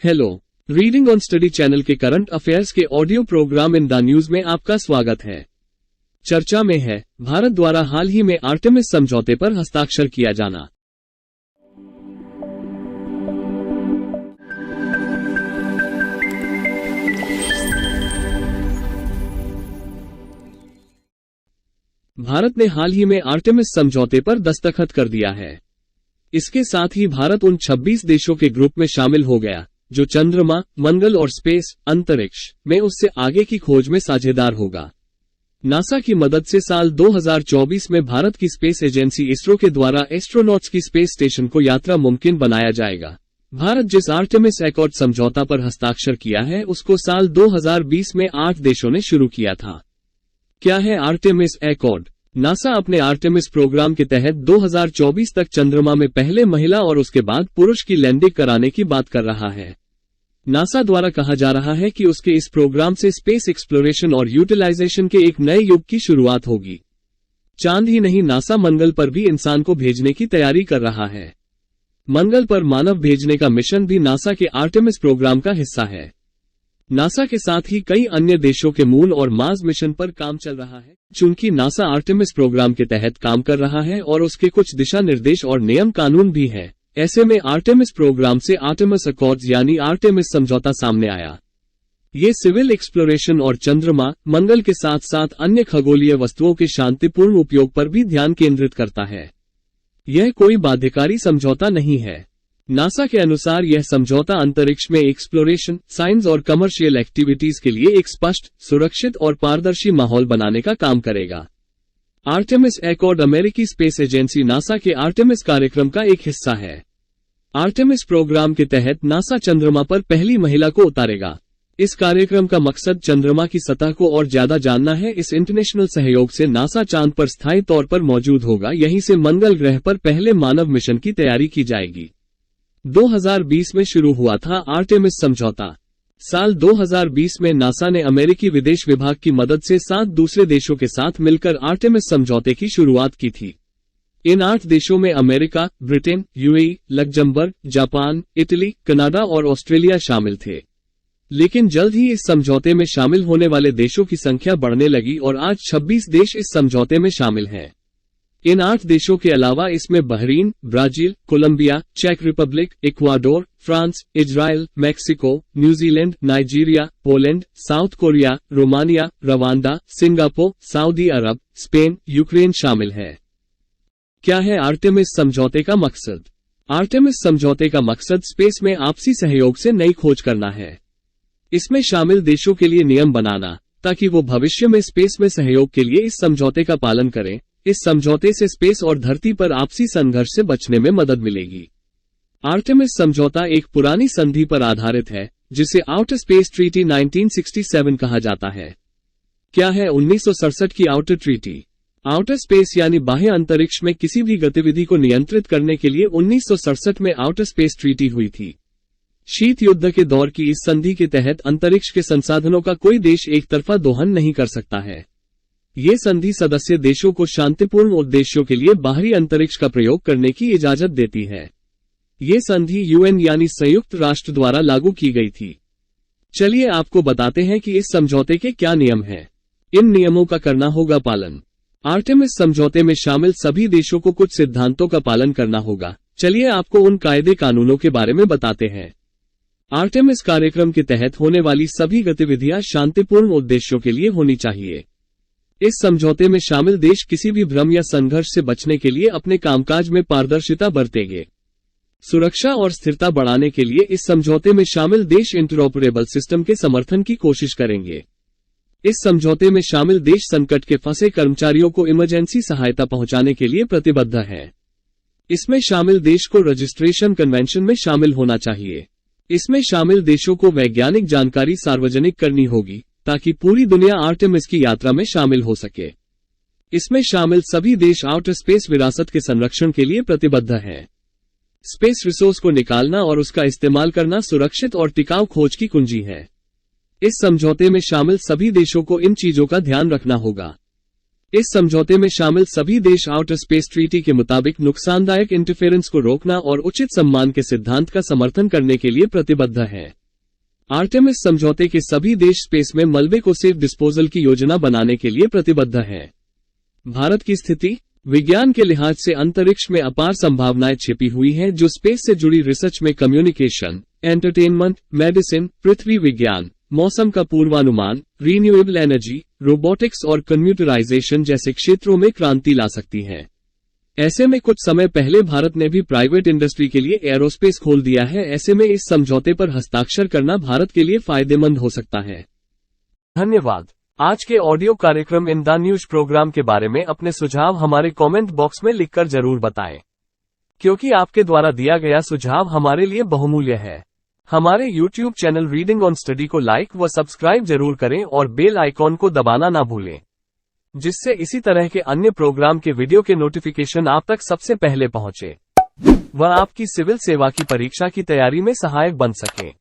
Hello, reading on study channel के current affairs के audio programme in the news में आपका स्वागत है। चर्चा में है भारत द्वारा हाल ही में आर्टेमिस समझौते पर हस्ताक्षर किया जाना। भारत ने हाल ही में आर्टेमिस समझौते पर दस्तखत कर दिया है। इसके साथ ही भारत उन 26 देशों के ग्रुप में शामिल हो गया जो चंद्रमा, मंगल और स्पेस अंतरिक्ष में उससे आगे की खोज में साझेदार होगा। नासा की मदद से साल 2024 में भारत की स्पेस एजेंसी इसरो के द्वारा एस्ट्रोनॉट्स की स्पेस स्टेशन को यात्रा मुमकिन बनाया जाएगा। भारत जिस आर्टेमिस एकॉर्ड समझौता पर हस्ताक्षर किया है उसको साल 2020 में 8 देशों ने शुरू किया था। क्या है आर्टेमिस एकॉर्ड? नासा अपने आर्टेमिस प्रोग्राम के तहत 2024 तक चंद्रमा में पहले महिला और उसके बाद पुरुष की लैंडिंग कराने की बात कर रहा है। नासा द्वारा कहा जा रहा है कि उसके इस प्रोग्राम से स्पेस एक्सप्लोरेशन और यूटिलाइजेशन के एक नए युग की शुरुआत होगी। चांद ही नहीं, नासा मंगल पर भी इंसान को भेजने की तैयारी कर रहा है। मंगल पर मानव भेजने का मिशन भी नासा के आर्टेमिस प्रोग्राम का हिस्सा है। नासा के साथ ही कई अन्य देशों के मून और मार्स मिशन पर काम चल रहा है। चूंकि नासा आर्टेमिस प्रोग्राम के तहत काम कर रहा है और उसके कुछ दिशा निर्देश और नियम कानून भी हैं, ऐसे में आर्टेमिस प्रोग्राम से आर्टेमिस अकॉर्ड्स यानी आर्टेमिस समझौता सामने आया। ये सिविल एक्सप्लोरेशन और चंद्रमा, मंगल के साथ साथ अन्य खगोलीय वस्तुओं के शांतिपूर्ण उपयोग पर भी ध्यान केंद्रित करता है। यह कोई बाध्यकारी समझौता नहीं है। नासा के अनुसार यह समझौता अंतरिक्ष में एक्सप्लोरेशन, साइंस और कमर्शियल एक्टिविटीज के लिए एक स्पष्ट, सुरक्षित और पारदर्शी माहौल बनाने का काम करेगा। आर्टेमिस एकॉर्ड अमेरिकी स्पेस एजेंसी नासा के आर्टेमिस कार्यक्रम का एक हिस्सा है। आर्टेमिस प्रोग्राम के तहत नासा चंद्रमा पर पहली महिला को उतारेगा। इस कार्यक्रम का मकसद चंद्रमा की सतह को और ज्यादा जानना है। इस इंटरनेशनल सहयोग से नासा चांद पर स्थायी तौर पर मौजूद होगा। यहीं से मंगल ग्रह पर पहले मानव मिशन की तैयारी की जाएगी। 2020 में शुरू हुआ था आर्टेमिस समझौता। साल 2020 में नासा ने अमेरिकी विदेश विभाग की मदद से 7 दूसरे देशों के साथ मिलकर आर्टेमिस समझौते की शुरुआत की थी। इन 8 देशों में America, Britain, UAE, Luxembourg, Japan, Italy, Canada और ऑस्ट्रेलिया शामिल थे। लेकिन जल्द ही इस समझौते में शामिल होने वाले देशों की संख्या बढ़ने लगी और आज 26 देश इस समझौते में शामिल हैं। इन 8 देशों के अलावा इसमें बहरीन, ब्राजील, कोलंबिया, चेक Republic, Ecuador, France, Israel, Mexico, New Zealand, Nigeria, Poland, South Korea, Romania, Rwanda, Singapore, Saudi Arab, Spain, Ukraine शामिल है। क्या है आर्टेमिस समझौते का मकसद? आर्टेमिस समझौते का मकसद स्पेस में आपसी सहयोग से नई खोज करना है। इसमें शामिल देशों के लिए नियम बनाना ताकि वो भविष्य में स्पेस में सहयोग के लिए इस समझौते का पालन करें। इस समझौते से स्पेस और धरती पर आपसी संघर्ष से बचने में मदद मिलेगी। आर्टेमिस समझौता एक पुरानी संधि पर आधारित है जिसे आउटर स्पेस ट्रीटी 1967 कहा जाता है। क्या है 1967 की आउटर ट्रीटी? आउटर स्पेस यानी बाह्य अंतरिक्ष में किसी भी गतिविधि को नियंत्रित करने के लिए 1967 में आउटर स्पेस ट्रीटी हुई थी। शीत युद्ध के दौर की इस संधि के तहत अंतरिक्ष के संसाधनों का कोई देश एक तरफा दोहन नहीं कर सकता है। ये संधि सदस्य देशों को शांतिपूर्ण उद्देश्यों के लिए बाहरी अंतरिक्ष का प्रयोग करने की इजाजत देती है। ये संधि यूएन यानी संयुक्त राष्ट्र द्वारा लागू की गई थी। चलिए आपको बताते हैं कि इस समझौते के क्या नियम हैं। इन नियमों का करना होगा पालन। आर्टेमिस समझौते में शामिल सभी देशों को कुछ सिद्धांतों का पालन करना होगा। चलिए आपको उन कायदे कानूनों के बारे में बताते हैं। आर्टेमिस कार्यक्रम के तहत होने वाली सभी गतिविधियां शांतिपूर्ण उद्देश्यों के लिए होनी चाहिए। इस समझौते में शामिल देश किसी भी भ्रम या संघर्ष से बचने के लिए अपने कामकाज में पारदर्शिता बरतेंगे। सुरक्षा और स्थिरता बढ़ाने के लिए इस समझौते में शामिल देश इंटरऑपरेबल सिस्टम के समर्थन की कोशिश करेंगे। इस समझौते में शामिल देश संकट के फंसे कर्मचारियों को इमरजेंसी सहायता पहुंचाने के लिए प्रतिबद्ध है। इसमें शामिल देश को रजिस्ट्रेशन कन्वेंशन में शामिल होना चाहिए। इसमें शामिल देशों को वैज्ञानिक जानकारी सार्वजनिक करनी होगी ताकि पूरी दुनिया आर्टेमिस की यात्रा में शामिल हो सके। इसमें शामिल सभी देश आउटर स्पेस विरासत के संरक्षण के लिए प्रतिबद्ध हैं। स्पेस रिसोर्स को निकालना और उसका इस्तेमाल करना सुरक्षित और टिकाऊ खोज की कुंजी है। इस समझौते में शामिल सभी देशों को इन चीजों का ध्यान रखना होगा। इस समझौते में शामिल सभी देश आउटर स्पेस ट्रीटी के मुताबिक नुकसानदायक इंटरफेरेंस को रोकना और उचित सम्मान के सिद्धांत का समर्थन करने के लिए प्रतिबद्ध हैं। आर्टेमिस समझौते के सभी देश स्पेस में मलबे को सेफ डिस्पोजल की योजना बनाने के लिए प्रतिबद्ध हैं। भारत की स्थिति विज्ञान के लिहाज से अंतरिक्ष में अपार संभावनाएं छिपी हुई हैं, जो स्पेस से जुड़ी रिसर्च में कम्युनिकेशन, एंटरटेनमेंट, मेडिसिन, पृथ्वी विज्ञान, मौसम का पूर्वानुमान, रीन्यूएबल एनर्जी, रोबोटिक्स और कंप्यूटराइजेशन जैसे क्षेत्रों में क्रांति ला सकती है। ऐसे में कुछ समय पहले भारत ने भी प्राइवेट इंडस्ट्री के लिए एरोस्पेस खोल दिया है। ऐसे में इस समझौते पर हस्ताक्षर करना भारत के लिए फायदेमंद हो सकता है। धन्यवाद। आज के ऑडियो कार्यक्रम इन द न्यूज प्रोग्राम के बारे में अपने सुझाव हमारे कमेंट बॉक्स में लिखकर जरूर बताएं, क्योंकि आपके द्वारा दिया गया सुझाव हमारे लिए बहुमूल्य है। हमारे YouTube channel reading on study को लाइक व सब्सक्राइब जरूर करें और बेल आइकॉन को दबाना ना भूलें, जिससे इसी तरह के अन्य प्रोग्राम के वीडियो के नोटिफिकेशन आप तक सबसे पहले पहुंचे व आपकी सिविल सेवा की परीक्षा की तैयारी में सहायक बन सकें।